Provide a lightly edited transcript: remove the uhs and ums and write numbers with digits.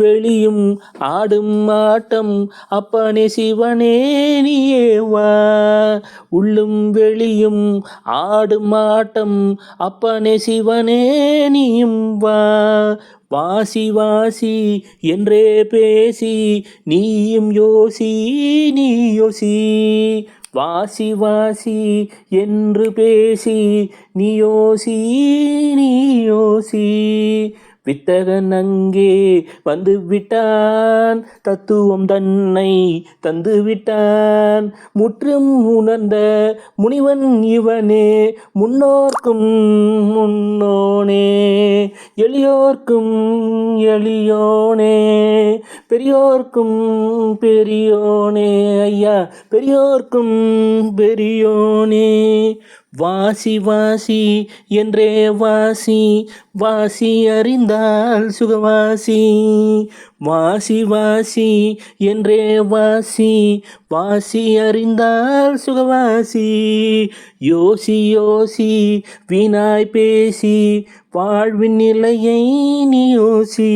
வெளியும் ஆடும் ஆட்டம் அப்பனே சிவனே நீயே வா. உள்ளும் வெளியும் ஆடும் ஆட்டம் அப்பனே சிவனே நீயும் வா. வாசி வாசி என்றே பேசி நீயும் யோசி நீ யோசி. வாசி வாசி என்று பேசி நீ யோசி நீ யோசி. வித்தகன் அங்கே வந்து விட்டான், தத்துவம் தன்னை தந்து விட்டான். முற்றும் உணர்ந்த முனிவன் இவனே, முன்னோர்க்கும் முன்னோனே, எளியோர்க்கும் எளியோனே, பெரியோர்க்கும் பெரியோனே. ஐயா பெரியோர்க்கும் பெரியோனே. வாசி வாசி என்றே வாசி, வாசி அறிந்தால் சுகவாசி. வாசி வாசி என்றே வாசி, வாசி அறிந்தால் சுகவாசி. யோசி யோசி வீணாய் பேசி வாழ்வின் நிலையை நீ யோசி.